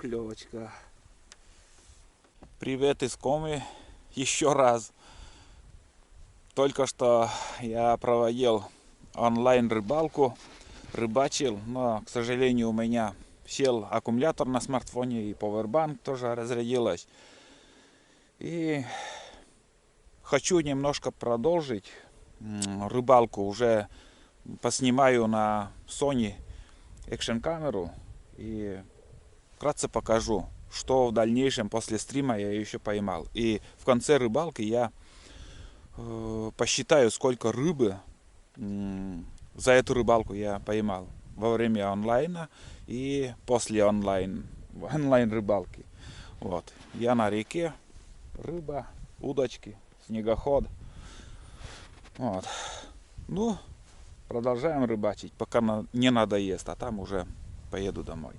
поклевочка. Привет из Комы еще раз. Только что я проводил онлайн рыбалку, рыбачил, но, к сожалению, у меня сел аккумулятор на смартфоне и powerbank тоже разрядилась. И хочу немножко продолжить рыбалку. Уже поснимаю на Sony экшн камеру и вкратце покажу, что в дальнейшем после стрима я еще поймал. И в конце рыбалки я посчитаю, сколько рыбы за эту рыбалку я поймал во время онлайна и после онлайн рыбалки. Вот. Я на реке, рыба, удочки, снегоход. Вот. Ну, продолжаем рыбачить, пока не надоест, а там уже поеду домой.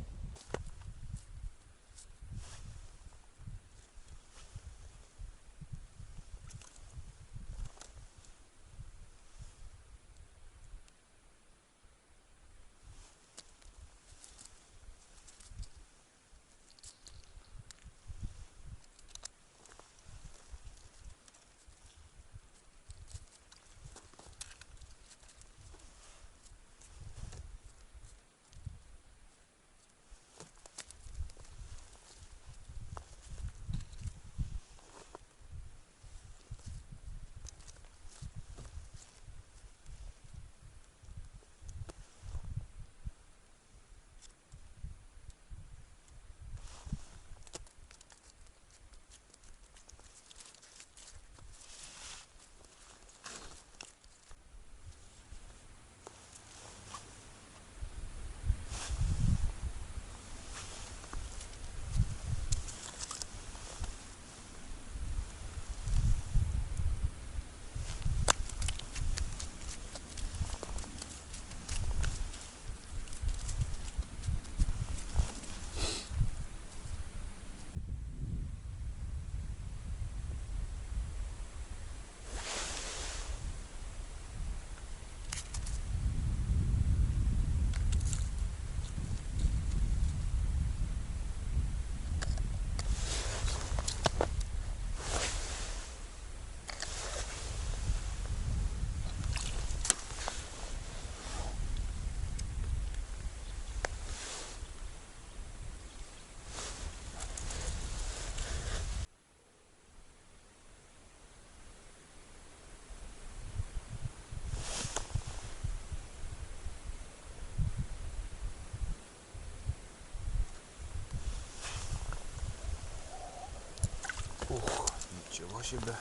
Ух, ничего себе.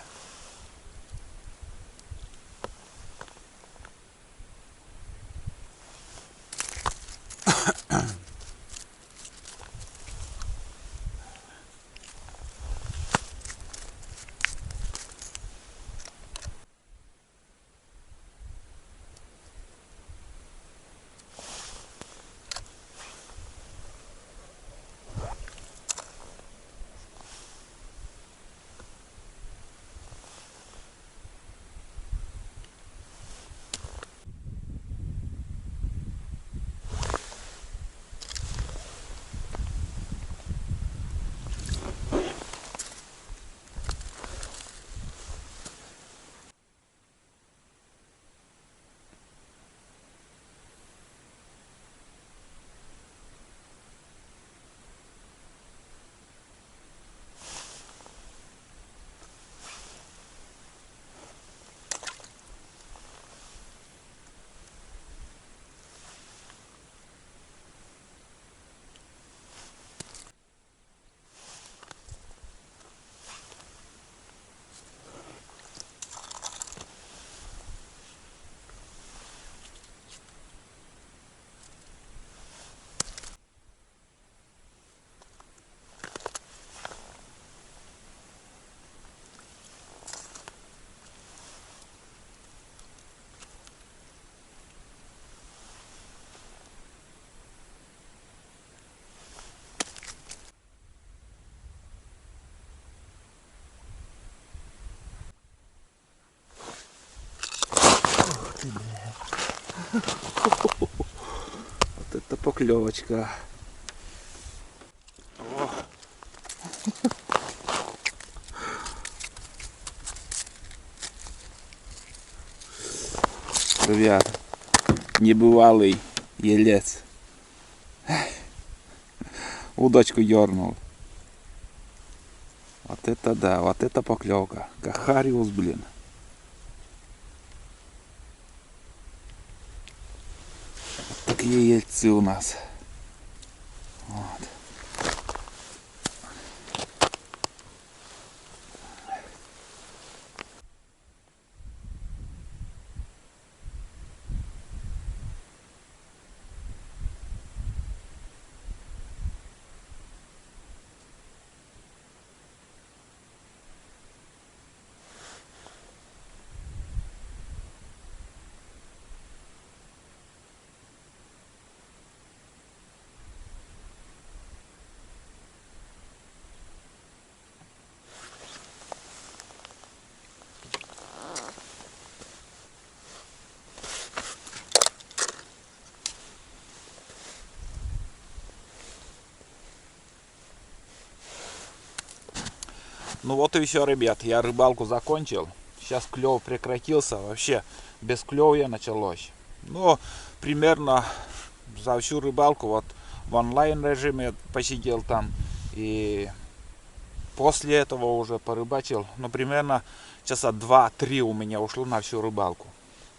Вот это поклевочка. Ребят, небывалый елец. Удочку дернул. Вот это да, вот это поклевка. Кахариус, блин. Вот такие ельцы у нас. Вот. Ну вот и все, ребят, я рыбалку закончил. Сейчас клев прекратился, вообще без клёва началось. Но примерно за всю рыбалку вот в онлайн режиме посидел там. И после этого уже порыбачил. Ну примерно часа 2-3 у меня ушло на всю рыбалку.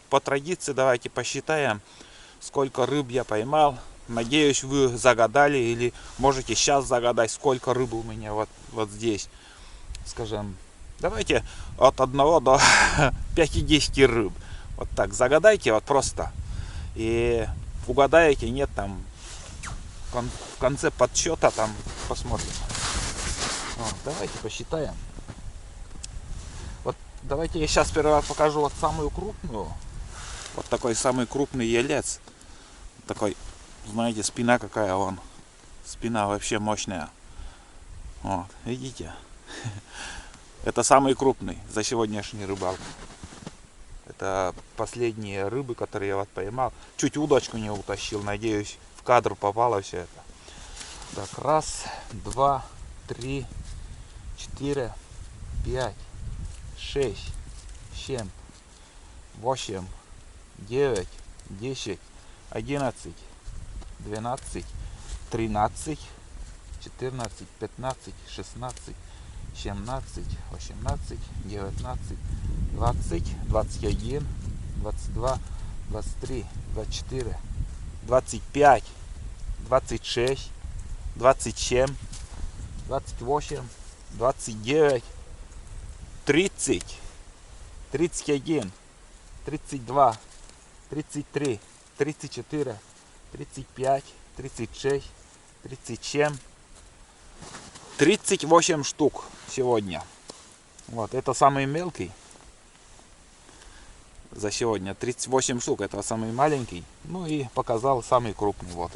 По традиции давайте посчитаем, сколько рыб я поймал. Надеюсь, вы загадали или можете сейчас загадать, сколько рыбы у меня вот здесь. Скажем, давайте от 1 до 50 рыб. Вот так загадайте, вот просто. И угадаете, нет, там в конце подсчета там посмотрим. Вот, давайте посчитаем. Вот давайте я сейчас сперва покажу вот самую крупную. Вот такой самый крупный елец. Такой, знаете, спина какая он. Спина вообще мощная. Вот, видите? Это самый крупный за сегодняшний рыбалку. Это последние рыбы, которые я вот поймал. Чуть удочку не утащил, надеюсь, в кадр попало все это. Так, 1, 2, 3, 4, 5, 6, 7, 8, 9, 10, 11, 12, 13, 14, 15, 16, 17, 18, 19, 20, 21, 22, 23, 24, 25, 26, 27, 28, 29, 30, 31, 32, 33, 34, 35, 36, 37, 38 штук сегодня. Вот, это самый мелкий за сегодня. 38 штук, это самый маленький. Ну и показал самый крупный. Вот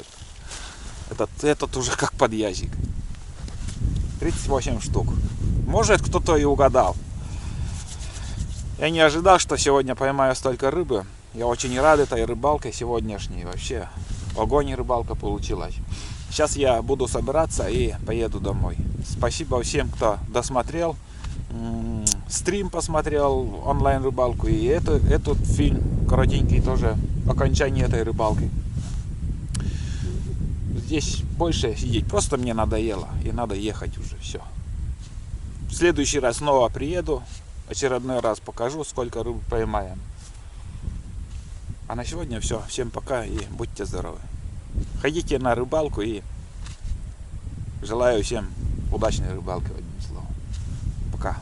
этот уже как подъязик. 38 штук. Может, кто-то и угадал. Я не ожидал, что сегодня поймаю столько рыбы. Я очень рад этой рыбалке сегодняшней. Вообще, огонь рыбалка получилась. Сейчас я буду собираться и поеду домой. Спасибо всем, кто досмотрел. Стрим посмотрел, онлайн рыбалку. И этот фильм коротенький тоже. Окончание этой рыбалки. Здесь больше сидеть просто мне надоело. И надо ехать уже. Все. В следующий раз снова приеду. Очередной раз покажу, сколько рыб поймаем. А на сегодня все. Всем пока и будьте здоровы. Ходите на рыбалку и желаю всем удачной рыбалки, одним словом. Пока.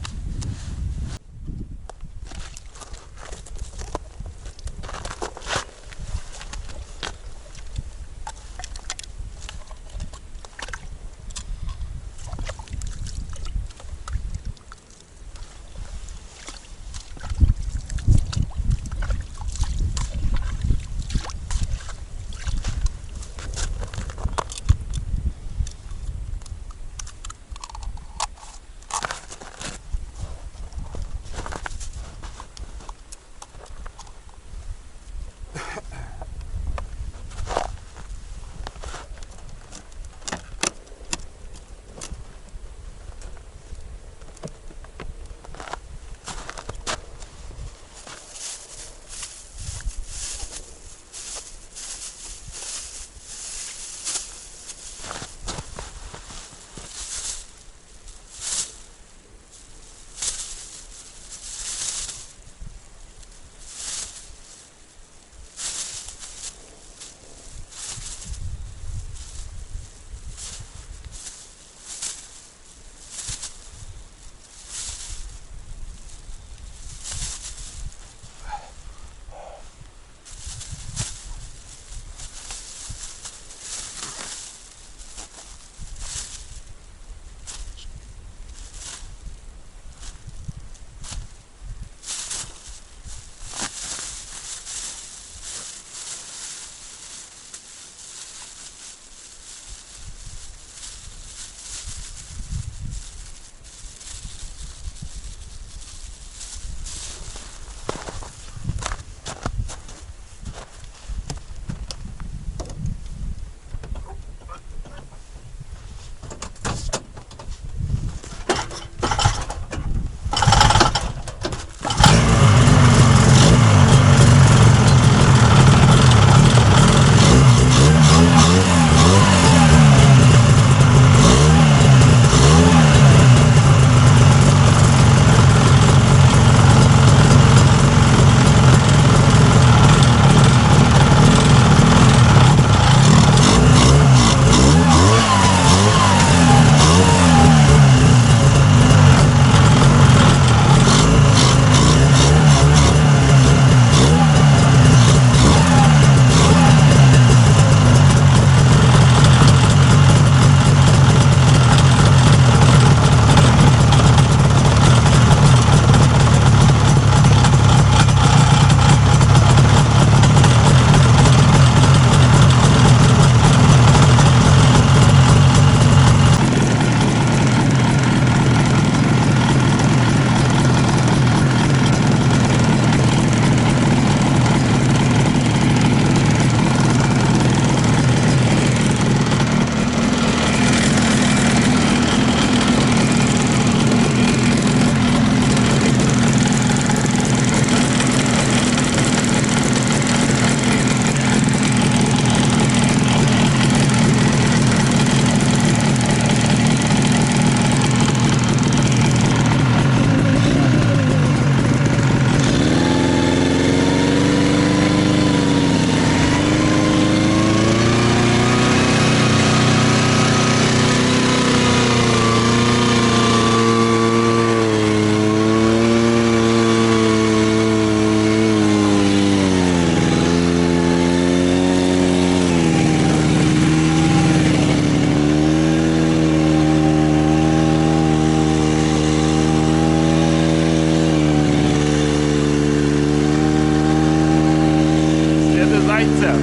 зайця.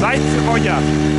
Зайці ходять.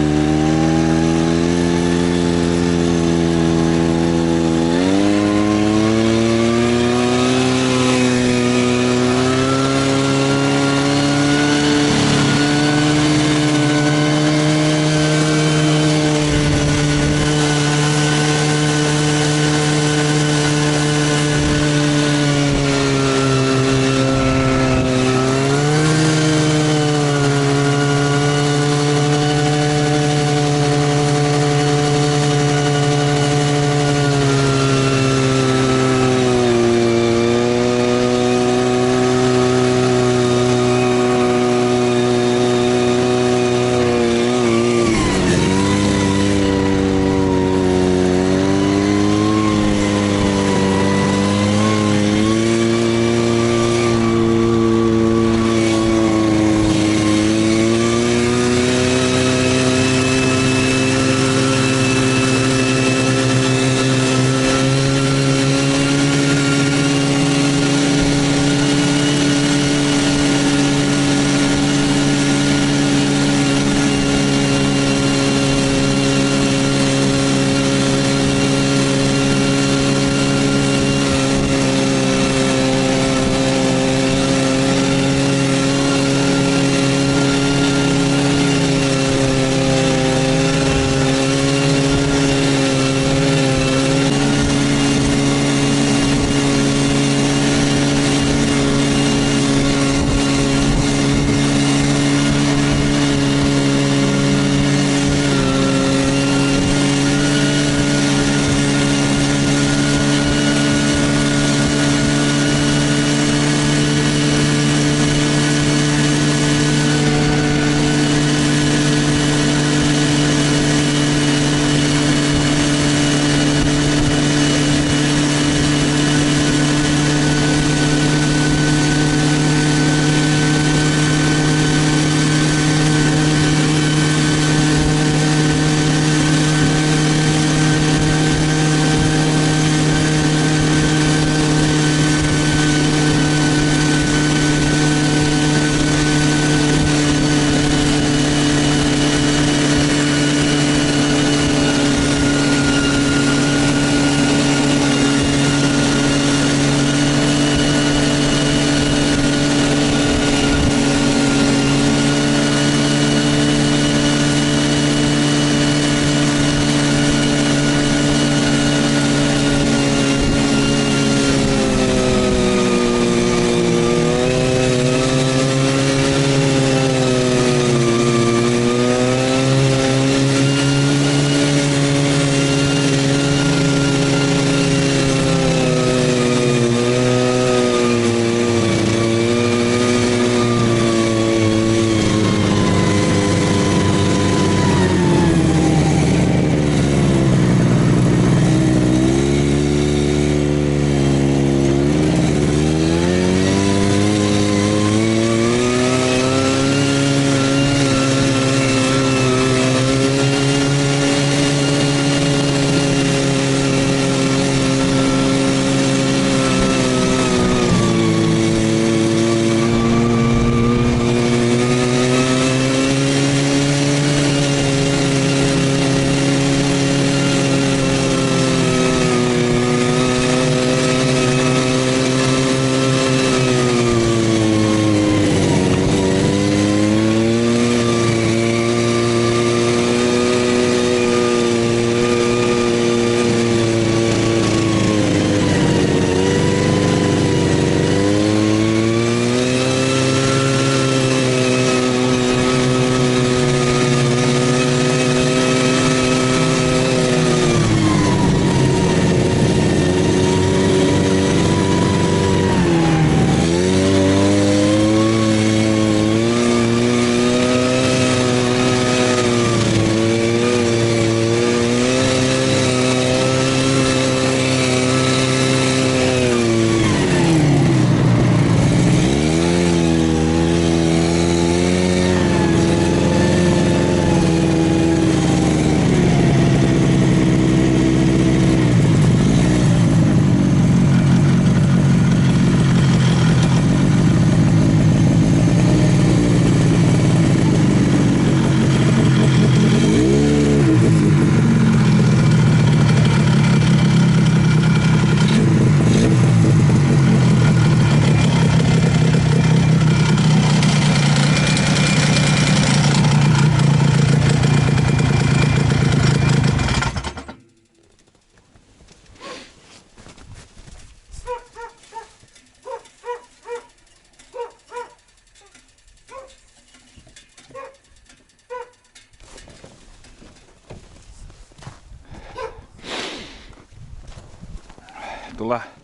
Tulla